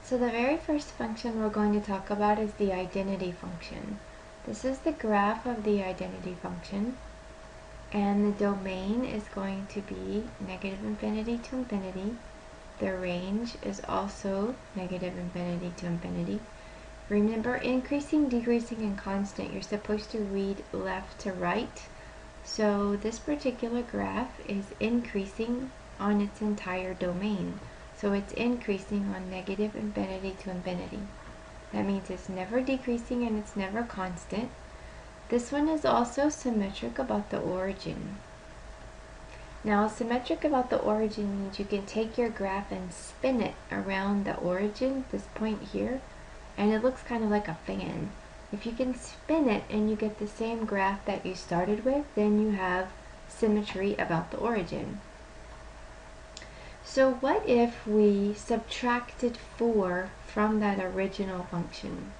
So the very first function we're going to talk about is the identity function. This is the graph of the identity function, and the domain is going to be negative infinity to infinity. The range is also negative infinity to infinity. Remember, increasing, decreasing, and constant, you're supposed to read left to right. So this particular graph is increasing on its entire domain. So it's increasing on negative infinity to infinity. That means it's never decreasing and it's never constant. This one is also symmetric about the origin. Now, symmetric about the origin means you can take your graph and spin it around the origin, this point here, and it looks kind of like a fan. If you can spin it and you get the same graph that you started with, then you have symmetry about the origin. So what if we subtracted 4 from that original function?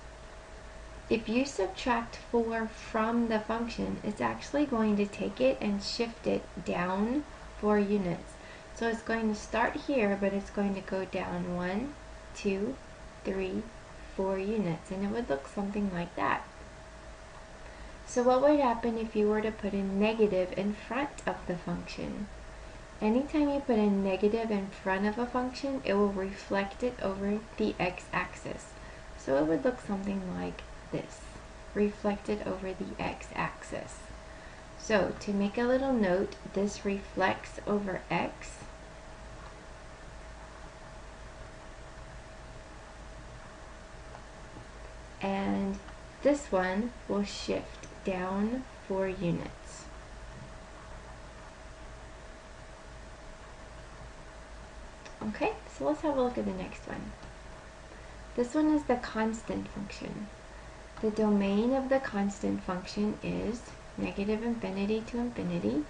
If you subtract 4 from the function, it's actually going to take it and shift it down 4 units. So it's going to start here, but it's going to go down 1, 2, 3, 4 units, and it would look something like that. So what would happen if you were to put a negative in front of the function? Anytime you put a negative in front of a function, it will reflect it over the x-axis. So it would look something like this, reflected over the x-axis. So to make a little note, this reflects over x. And this one will shift down 4 units. Okay, so let's have a look at the next one. This one is the constant function. The domain of the constant function is negative infinity to infinity.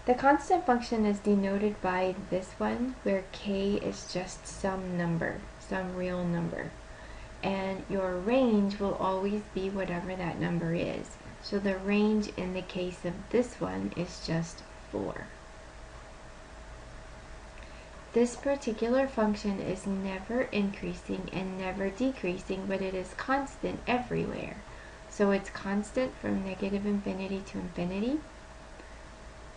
The constant function is denoted by this one, where k is just some number, some real number. And your range will always be whatever that number is. So the range in the case of this one is just 4. This particular function is never increasing and never decreasing, but it is constant everywhere. So it's constant from negative infinity to infinity.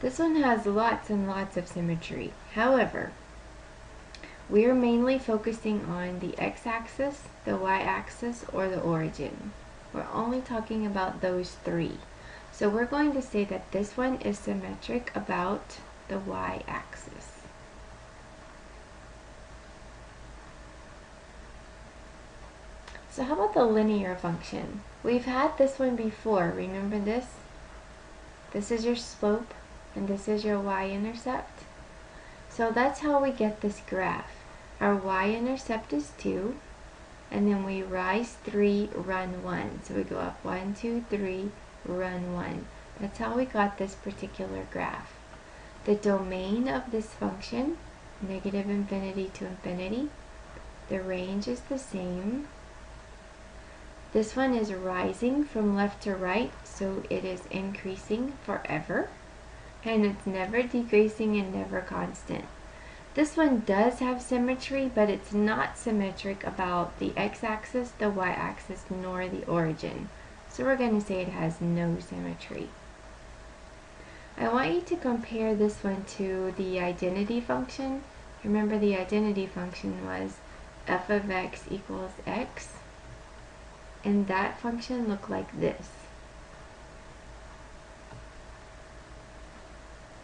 This one has lots and lots of symmetry. However, we are mainly focusing on the x-axis, the y-axis, or the origin. We're only talking about those 3. So we're going to say that this one is symmetric about the y-axis. So how about the linear function? We've had this one before. Remember this? This is your slope, and this is your y-intercept. So that's how we get this graph. Our y-intercept is 2, and then we rise 3, run 1. So we go up 1, 2, 3, run 1. That's how we got this particular graph. The domain of this function, negative infinity to infinity, the range is the same. This one is rising from left to right, so it is increasing forever, and it's never decreasing and never constant. This one does have symmetry, but it's not symmetric about the x-axis, the y-axis, nor the origin. So we're going to say it has no symmetry. I want you to compare this one to the identity function. Remember, the identity function was f of x equals x. And that function looked like this.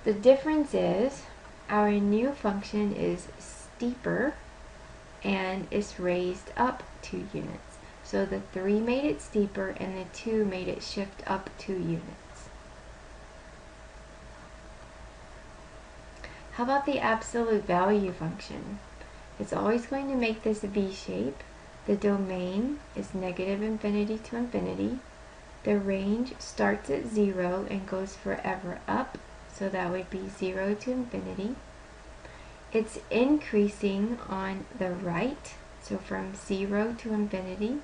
The difference is our new function is steeper and is raised up 2 units. So the 3 made it steeper and the 2 made it shift up 2 units. How about the absolute value function? It's always going to make this V shape. The domain is negative infinity to infinity. The range starts at 0 and goes forever up, so that would be 0 to infinity. It's increasing on the right, so from 0 to infinity,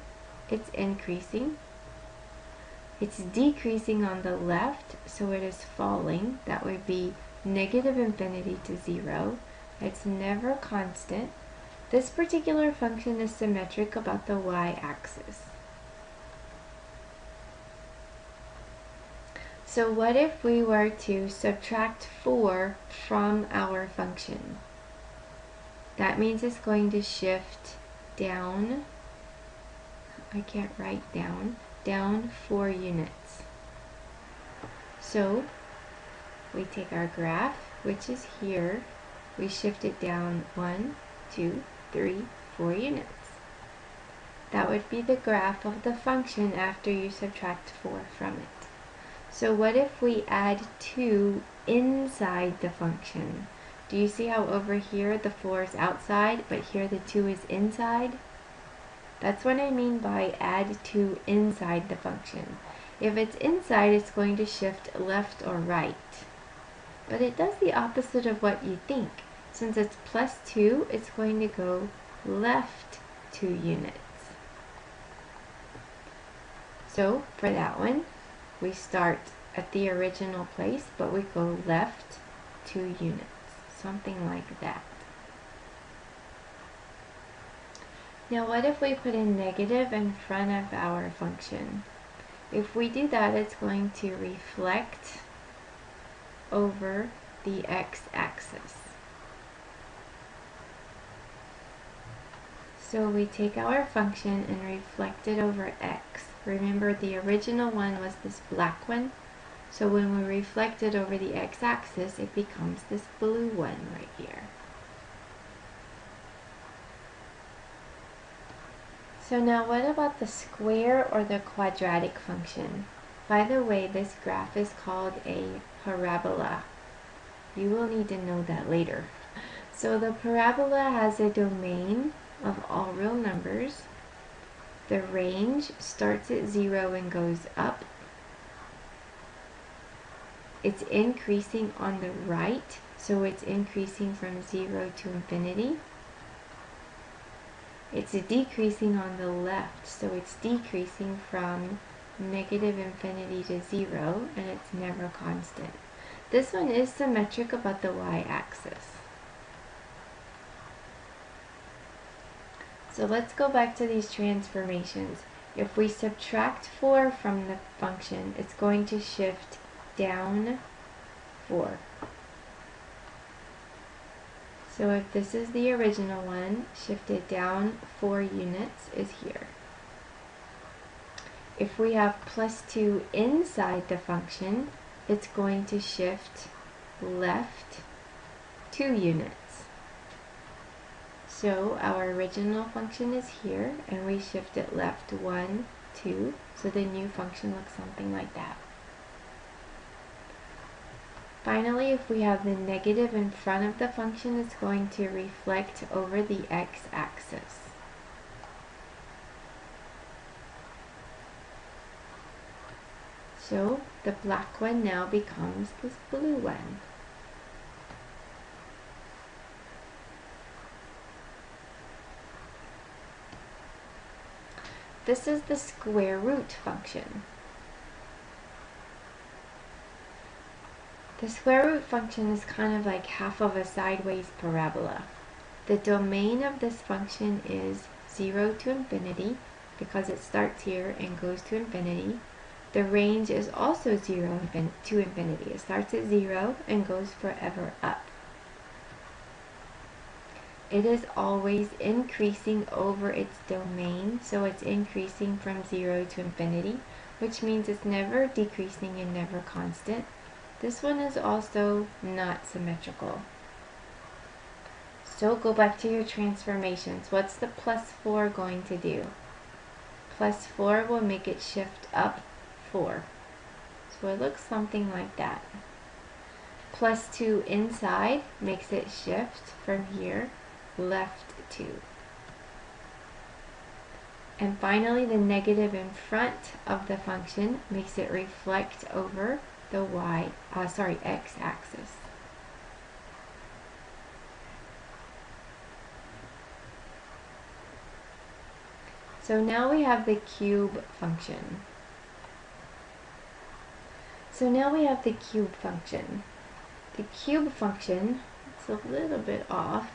it's increasing. It's decreasing on the left, so it is falling. That would be negative infinity to 0. It's never constant. This particular function is symmetric about the y-axis. So what if we were to subtract 4 from our function? That means it's going to shift down, I can't write down 4 units. So we take our graph, which is here, we shift it down 1, 2, 3, 4 units. That would be the graph of the function after you subtract 4 from it. So what if we add 2 inside the function? Do you see how over here the 4 is outside, but here the 2 is inside? That's what I mean by add 2 inside the function. If it's inside, it's going to shift left or right. But it does the opposite of what you think. Since it's plus 2, it's going to go left 2 units. So for that one, we start at the original place, but we go left 2 units. Something like that. Now what if we put a negative in front of our function? If we do that, it's going to reflect over the x-axis. So we take our function and reflect it over x. Remember, the original one was this black one. So when we reflect it over the x-axis, it becomes this blue one right here. So now what about the square or the quadratic function? By the way, this graph is called a parabola. You will need to know that later. So the parabola has a domain of all real numbers. The range starts at 0 and goes up. It's increasing on the right, so it's increasing from 0 to infinity. It's decreasing on the left, so it's decreasing from negative infinity to 0, and it's never constant. This one is symmetric about the y-axis. So let's go back to these transformations. If we subtract 4 from the function, it's going to shift down 4. So if this is the original one, shifted down 4 units is here. If we have plus 2 inside the function, it's going to shift left 2 units. So our original function is here, and we shift it left 1, 2, so the new function looks something like that. Finally, if we have the negative in front of the function, it's going to reflect over the x-axis. So the black one now becomes this blue one. This is the square root function. The square root function is kind of like half of a sideways parabola. The domain of this function is 0 to infinity, because it starts here and goes to infinity. The range is also 0 to infinity. It starts at 0 and goes forever up. It is always increasing over its domain, so it's increasing from 0 to infinity, which means it's never decreasing and never constant. This one is also not symmetrical. So go back to your transformations. What's the plus 4 going to do? Plus 4 will make it shift up 4. So it looks something like that. Plus 2 inside makes it shift from here left 2. And finally, the negative in front of the function makes it reflect over the x-axis. So now we have the cube function. The cube function, it's a little bit off.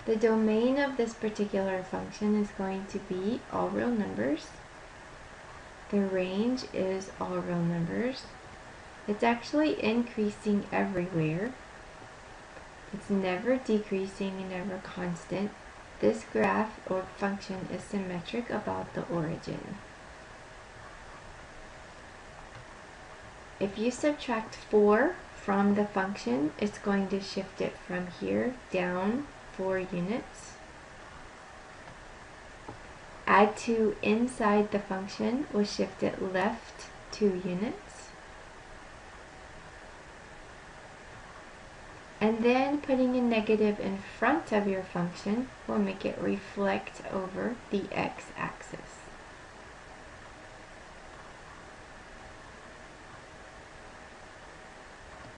The domain of this particular function is going to be all real numbers. The range is all real numbers. It's actually increasing everywhere. It's never decreasing and never constant. This graph or function is symmetric about the origin. If you subtract 4 from the function, it's going to shift it from here down 4 units. Add 2 inside the function will shift it left 2 units. And then putting a negative in front of your function will make it reflect over the x-axis.